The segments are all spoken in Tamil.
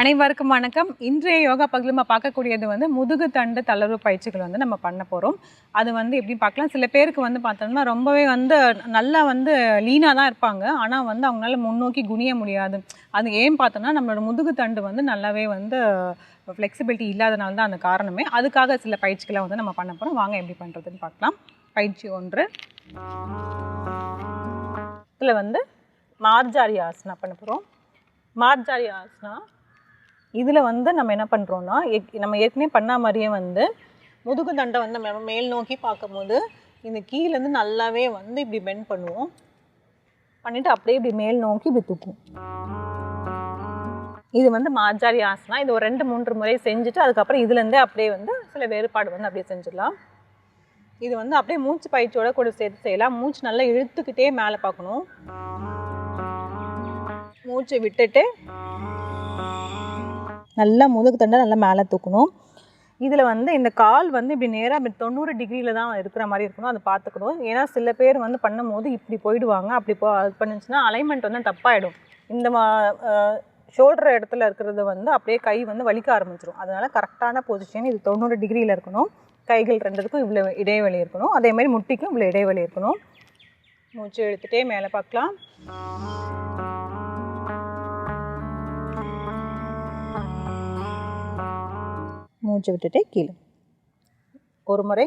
அனைவருக்கும் வணக்கம். இன்றைய யோகா பகுதியில் நம்ம பார்க்கக்கூடியது வந்து முதுகு தண்டு தளர்வு பயிற்சிகள் வந்து நம்ம பண்ண போகிறோம். அது வந்து எப்படி பார்க்கலாம், சில பேருக்கு வந்து பார்த்தோம்னா ரொம்பவே வந்து நல்லா வந்து லீனாக தான் இருப்பாங்க. ஆனால் வந்து அவங்களால முன்னோக்கி குனிய முடியாது. அது ஏன் பார்த்தோம்னா நம்மளோட முதுகு தண்டு வந்து நல்லாவே வந்து ஃப்ளெக்சிபிலிட்டி இல்லாதனால தான் அந்த காரணமே. அதுக்காக சில பயிற்சிகளை வந்து நம்ம பண்ண போகிறோம். வாங்க எப்படி பண்ணுறதுன்னு பார்க்கலாம். பயிற்சி 1. இதில் வந்து மார்ஜாரி ஆசனா பண்ண போகிறோம். மார்ஜாரி ஆசனா இதில் வந்து நம்ம என்ன பண்ணுறோன்னா, நம்ம ஏற்கனவே பண்ண மாதிரியே வந்து முதுகு தண்டை வந்து நம்ம மேல் நோக்கி பார்க்கும்போது இந்த கீழேருந்து நல்லாவே வந்து இப்படி பெண்ட் பண்ணுவோம். பண்ணிவிட்டு அப்படியே இப்படி மேல் நோக்கி இப்படி தூக்கும். இது வந்து மார்ஜாரி ஆசனா. இது ஒரு 2-3 முறை செஞ்சுட்டு அதுக்கப்புறம் இதுலேருந்தே அப்படியே வந்து சில வேறுபாடு வந்து அப்படியே செஞ்சிடலாம். இது வந்து அப்படியே மூச்சு பயிற்சியோட கூட சேர்த்து செய்யலாம். மூச்சு நல்லா இழுத்துக்கிட்டே மேலே பார்க்கணும். மூச்சை விட்டுட்டு நல்லா முதுகு தண்டை நல்லா மேலே தூக்கணும். இதில் வந்து இந்த கால் வந்து இப்படி நேராக இப்படி 90 டிகிரியில் தான் இருக்கிற மாதிரி இருக்கணும். அதை பார்த்துக்கணும். ஏன்னா சில பேர் வந்து பண்ணும்போது இப்படி போயிடுவாங்க. அப்படி அது பண்ணிச்சுன்னா அலைன்மெண்ட் வந்து தப்பாயிடும். இந்த ஷோல்டர் இடத்துல இருக்கிறது வந்து அப்படியே கை வந்து வலிக்க ஆரம்பிச்சிடும். அதனால் கரெக்டான பொசிஷன் இது 90 டிகிரியில் இருக்கணும். கைகள் ரெண்டுக்கும் இவ்வளோ இடைவெளி இருக்கணும். அதே மாதிரி முட்டிக்கும் இவ்வளோ இடைவெளி இருக்கணும். மூச்சு இழுத்துட்டே மேலே பார்க்கலாம். மூச்சு விட்டுட்டே கீழே ஒரு முறை.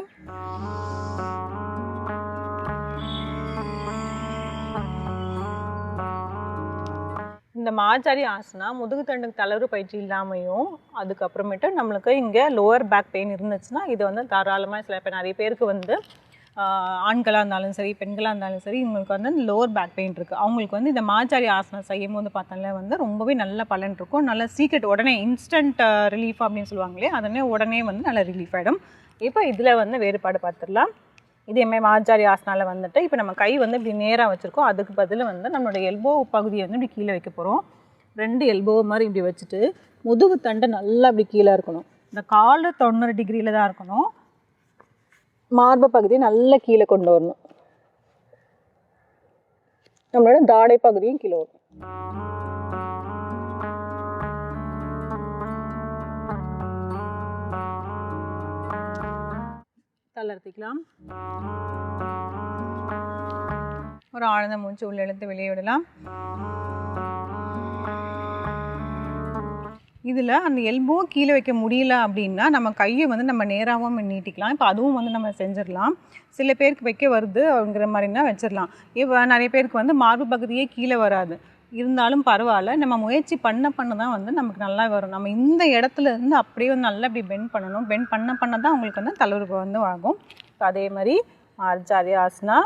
இந்த மார்ஜாரி ஆசனா முதுகு தண்டு தளர்வு பயிற்சி இல்லாமையும் அதுக்கப்புறமேட்டு நம்மளுக்கு இங்கே லோவர் பேக் பெயின் இருந்துச்சுன்னா இது வந்து தாராளமாக சில பேர் நிறைய பேருக்கு வந்து ஆண்களாக இருந்தாலும் சரி பெண்களாக இருந்தாலும் சரி இவங்களுக்கு வந்து லோவர் பேக் பெயின் இருக்குது. அவங்களுக்கு வந்து இந்த மார்ஜாரி ஆசனம் செய்யும் போது பார்த்தாலே வந்து ரொம்பவே நல்ல பலன் இருக்கும். நல்ல சீக்கிரம் உடனே இன்ஸ்டன்ட் ரிலீஃப் அப்படின்னு சொல்லுவாங்களே அதனே உடனே வந்து நல்ல ரிலீஃப் ஆகிடும். இப்போ இதில் வந்து வேறுபாடு பார்த்துடலாம். இதேமாதிரி மார்ஜாரி ஆசனாவில் வந்துட்டு இப்போ நம்ம கை வந்து இப்படி நேராக வச்சுருக்கோம். அதுக்கு பதில் வந்து நம்மளோட எல்போ பகுதியை வந்து இப்படி கீழே வைக்க போகிறோம். 2 எல்போ மாதிரி இப்படி வச்சுட்டு முதுகு தண்டை நல்லா இப்படி கீழே இருக்கணும். இந்த கால் 90 டிகிரியில் தான் இருக்கணும். மார்பு பகுதியை நல்லா கீழே கொண்டு வரணும். நம்மளோட தாடை பகுதியும் கீழே வரும். தளர்த்திக்கலாம். ஒரு ஆழ்ந்த மூச்சு உள்ள இழுத்து வெளியே விடலாம். இதில் அந்த எல்போ கீழே வைக்க முடியல அப்படின்னா நம்ம கையை வந்து நம்ம நேராகவும் நீட்டிக்கலாம். இப்போ அதுவும் வந்து நம்ம செஞ்சிடலாம். சில பேருக்கு வைக்க வருது அப்படிங்கிற மாதிரினா வச்சிடலாம். இப்போ நிறைய பேருக்கு வந்து மார்பு பகுதியே கீழே வராது. இருந்தாலும் பரவாயில்ல, நம்ம முயற்சி பண்ண தான் வந்து நமக்கு நல்லா வரும். நம்ம இந்த இடத்துல இருந்து அப்படியே வந்து நல்லா இப்படி பெண்ட் பண்ணணும். பெண்ட் பண்ண தான் அவங்களுக்கு வந்து தளர்வு வந்து ஆகும். இப்போ அதே மாதிரி மார்ஜாரி ஆசனா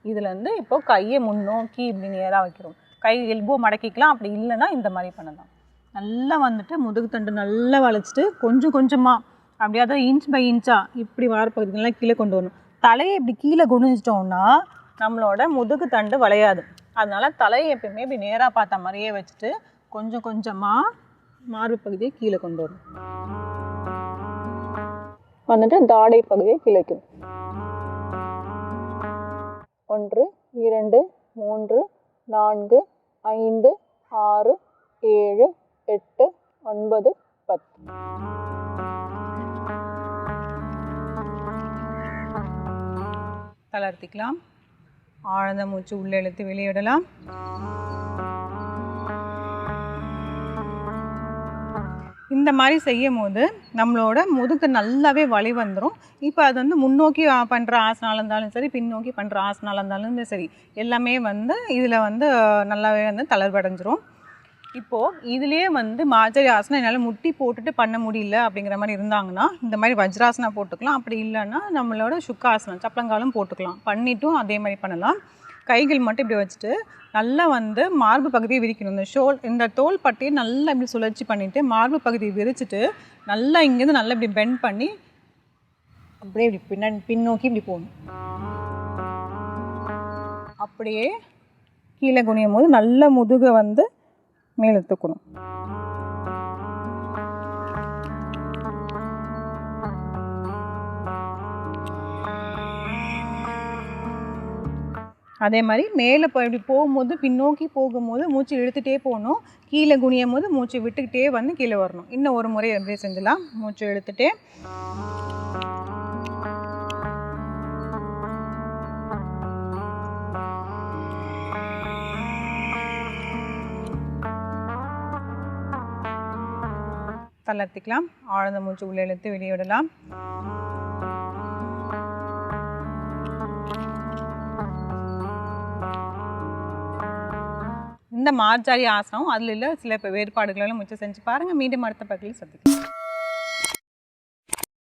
இதுலேருந்து இப்போது கையை முன்னோக்கி இப்படி நேராக வைக்கிறோம். கை எல்போ மடக்கிக்கலாம். அப்படி இல்லைன்னா இந்த மாதிரி பண்ணலாம். நல்லா வந்துட்டு முதுகு தண்டு நல்லா வளைச்சிட்டு கொஞ்சம் கொஞ்சமாக அப்படியே அதாவது இன்ச் பை இன்ச்சாக இப்படி வார பகுதிகளெலாம் கீழே கொண்டு வரணும். தலையை இப்படி கீழே குனிஞ்சிட்டோம்னா நம்மளோட முதுகு தண்டு வளையாது. அதனால் தலையை எப்பயுமே இப்படி நேராக பார்த்த மாதிரியே வச்சுட்டு கொஞ்சம் கொஞ்சமாக மார்பு பகுதியை கீழே கொண்டு வரணும். வந்துட்டு தாடை பகுதியை கீழே வைக்கணும். 1 2 3 4 5 6 7 8 9 10. தளர்த்திக்கலாம். ஆழ்ந்த மூச்சு உள்ளே இழுத்து வெளியிடலாம். இந்த மாதிரி செய்யும் போது நம்மளோட முதுகு நல்லாவே வலி வந்துடும். இப்போ அது வந்து முன்னோக்கி பண்ணுற ஆசனால இருந்தாலும் சரி பின்னோக்கி பண்ணுற ஆசனால இருந்தாலும் சரி எல்லாமே வந்து இதில் வந்து நல்லாவே வந்து தளர்வடைஞ்சிரும். இப்போது இதுலேயே வந்து மார்ஜாரி ஆசனம் என்னால் முட்டி போட்டுட்டு பண்ண முடியல அப்படிங்கிற மாதிரி இருந்தாங்கன்னா இந்த மாதிரி வஜ்ராசனா போட்டுக்கலாம். அப்படி இல்லைன்னா நம்மளோட சுக்காசனம் சப்பளங்காலும் போட்டுக்கலாம். பண்ணிட்டும் அதே மாதிரி பண்ணலாம். கைகள் மட்டும் இப்படி வச்சுட்டு நல்லா வந்து மார்பு பகுதியை விரிக்கணும். இந்த தோல் பட்டியை நல்லா இப்படி சுழற்சி பண்ணிவிட்டு மார்பு பகுதியை விரிச்சிட்டு நல்லா இங்கேருந்து நல்லா இப்படி பெண்ட் பண்ணி அப்படியே இப்படி பின்னோக்கி இப்படி போகணும். அப்படியே கீழே குனியும் போது நல்ல முதுகை வந்து மேலே தூக்கணும். அதே மாதிரி மேலே இப்படி போகும்போது பின்னோக்கி போகும்போது மூச்சு இழுத்துகிட்டே போகணும். கீழே குனியும் போது மூச்சு விட்டுக்கிட்டே வந்து கீழே வரணும். இன்னும் ஒரு முறை அப்படியே செஞ்சலாம். மூச்சு இழுத்துட்டே தளர்த்திக்கலாம். ஆழ்ந்த மூச்சு உள்ளே இழுத்து வெளியே விடலாம். இந்த மார்ஜாரி ஆசனம் அதில் உள்ள சில வேறுபாடுகளெல்லாம் முயற்சி செஞ்சு பாருங்கள். மீண்டும் அடுத்த பகுதியில் சந்திக்கலாம்.